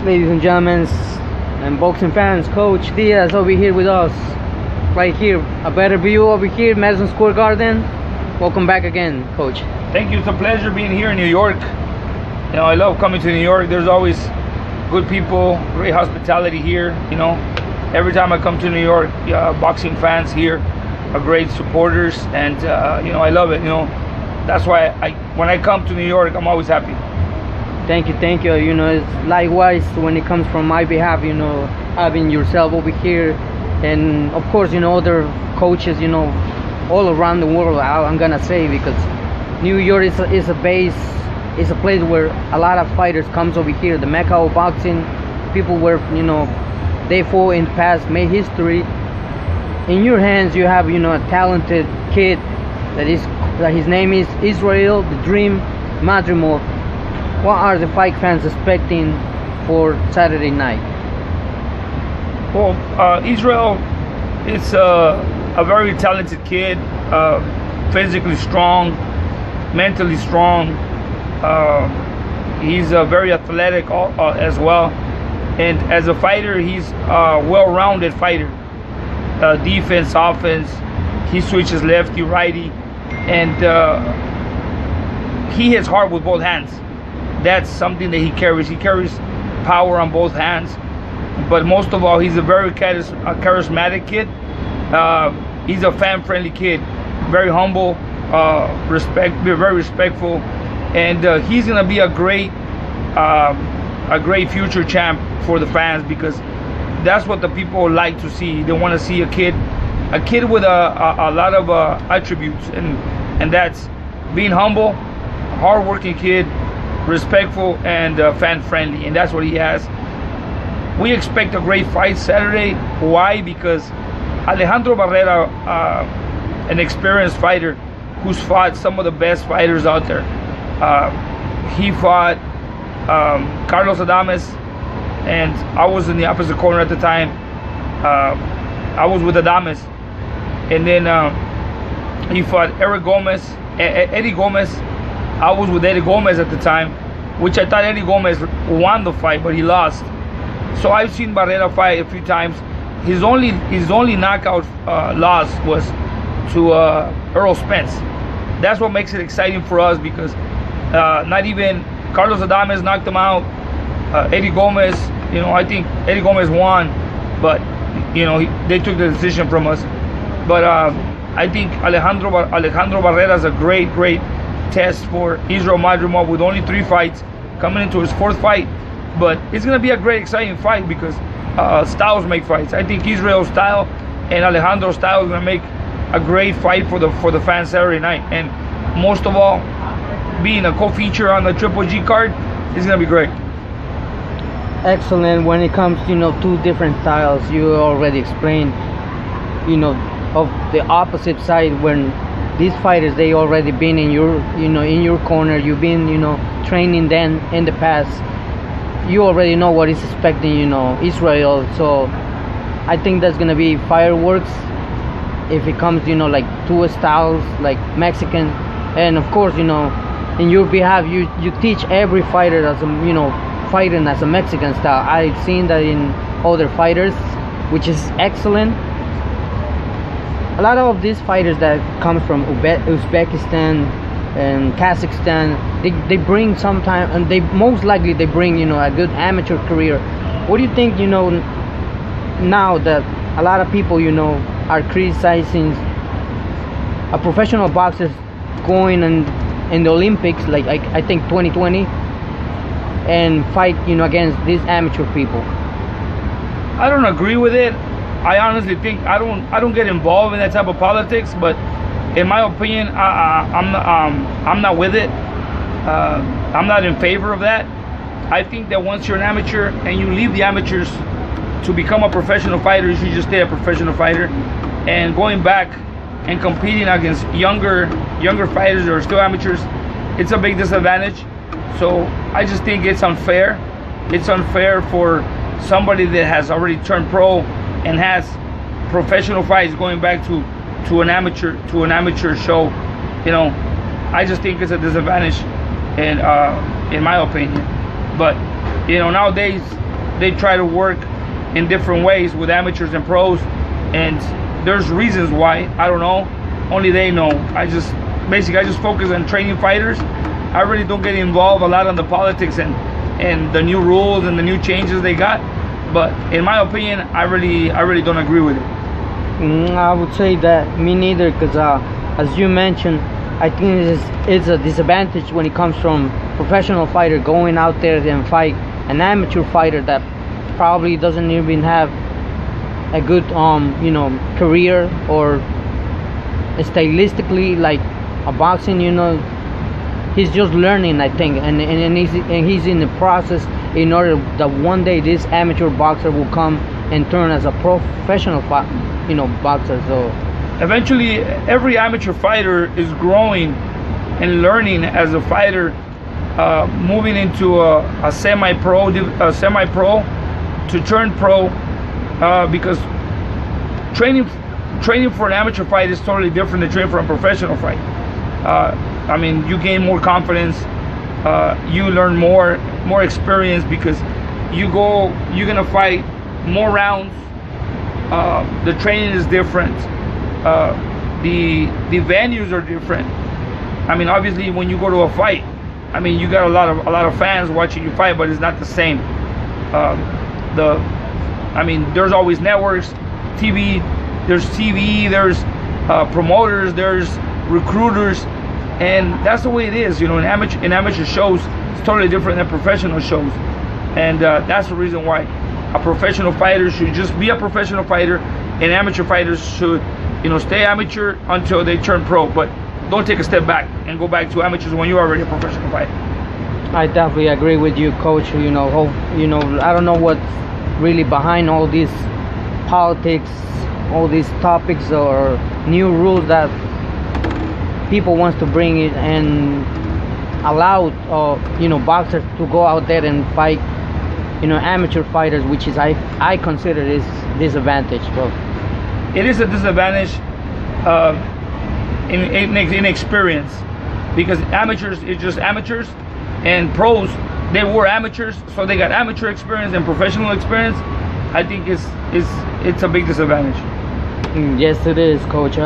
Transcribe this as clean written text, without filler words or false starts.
ladies and gentlemen, and boxing fans. Coach Diaz over here with us, right here. A better view over here, Madison Square Garden. Welcome back again, Coach. Thank you. It's a pleasure being here in New York. You know, I love coming to New York. There's always good people, great hospitality here. You know, every time I come to New York, boxing fans here are great supporters, and you know, I love it. You know, that's why when I come to New York, I'm always happy. Thank you. You know, it's likewise when it comes from my behalf. You know, having yourself over here, and of course, you know, other coaches. You know, all around the world. I'm gonna say, because New York is a base. It's a place where a lot of fighters comes over here. The Mecca of boxing. People were, you know, they fought in the past, made history. In your hands, you have, you know, a talented kid that his name is Israil, the Dream Madrimov. What are the fight fans expecting for Saturday night? Well, Israil is a very talented kid, physically strong, mentally strong. He's a very athletic as well, and as a fighter, he's a well-rounded fighter. Defense, offense, he switches lefty, righty, and he hits hard with both hands. That's something that he carries. He carries power on both hands, but most of all, he's a very charismatic kid. He's a fan-friendly kid, very humble, very respectful, and he's gonna be a great future champ for the fans, because that's what the people like to see. They want to see a kid with a lot of attributes, and that's being humble, hardworking kid, respectful, and fan-friendly, and that's what he has. We expect a great fight Saturday. Why? Because Alejandro Barrera, an experienced fighter who's fought some of the best fighters out there. He fought Carlos Adames, and I was in the opposite corner at the time. I was with Adames, and then he fought Eddie Gomez. I was with Eddie Gomez at the time, which I thought Eddie Gomez won the fight, but he lost. So I've seen Barrera fight a few times. His only knockout loss was to Earl Spence. That's what makes it exciting for us, because not even Carlos Adames knocked him out. Eddie Gomez, you know, I think Eddie Gomez won, but you know, they took the decision from us. But I think Alejandro Barrera is a great test for Israil Madrimov, with only 3 fights, coming into his 4th fight. But it's going to be a great, exciting fight, because styles make fights. I think Israel's style and Alejandro's style is going to make a great fight for the fans Saturday night. And most of all, being a co-feature on the Triple G card is going to be great. Excellent. When it comes, you know, 2 different styles, you already explained, you know, of the opposite side. When these fighters, they already been in your corner. You've been, you know, training them in the past. You already know what is expecting, you know, Israel. So I think that's gonna be fireworks if it comes, you know, like 2 styles, like Mexican. And of course, you know, in your behalf, you teach every fighter as a, you know, fighting as a Mexican style. I've seen that in other fighters, which is excellent. A lot of these fighters that come from Uzbekistan and Kazakhstan, they bring sometime, and they most likely they bring, you know, a good amateur career. What do you think, you know, now that a lot of people, you know, are criticizing a professional boxer going in the Olympics, like I think 2020, and fight, you know, against these amateur people? I don't agree with it. I honestly think I don't get involved in that type of politics, but in my opinion, I'm not with it. I'm not in favor of that. I think that once you're an amateur and you leave the amateurs to become a professional fighter, you should just stay a professional fighter. And going back and competing against younger fighters that are still amateurs, it's a big disadvantage. So I just think it's unfair. It's unfair for somebody that has already turned pro and has professional fights going back to an amateur show. You know, I just think it's a disadvantage, and in my opinion. But you know, nowadays they try to work in different ways with amateurs and pros, and there's reasons why. I don't know, only they know. I just focus on training fighters. I really don't get involved a lot on the politics and the new rules and the new changes they got. But in my opinion, I really don't agree with it. I would say that me neither, because as you mentioned, I think it's a disadvantage when it comes from professional fighter going out there and fight an amateur fighter that probably doesn't even have a good career, or stylistically like a boxing, he's just learning, I think, and he's in the process in order that one day this amateur boxer will come and turn as a professional boxer. So eventually every amateur fighter is growing and learning as a fighter, moving into a semi-pro to turn pro, because training for an amateur fight is totally different than training for a professional fight. I mean, you gain more confidence, you learn more experience, because you're gonna fight more rounds. The training is different. The venues are different. I mean, obviously, when you go to a fight, I mean, you got a lot of fans watching you fight, but it's not the same. I mean, there's always networks, TV. There's promoters, there's recruiters, and that's the way it is. In amateur shows, it's totally different than professional shows, and that's the reason why a professional fighter should just be a professional fighter, and amateur fighters should, stay amateur until they turn pro, but don't take a step back and go back to amateurs when you're already a professional fighter. I definitely agree with you, Coach. I don't know what's really behind all these politics, all these topics or new rules that people wants to bring in and allow boxers to go out there and fight amateur fighters, which is I consider this disadvantage. Well, it is a disadvantage in experience, because amateurs is just amateurs, and pros, they were amateurs, so they got amateur experience and professional experience. I think it's a big disadvantage. Yes, it is, Coach.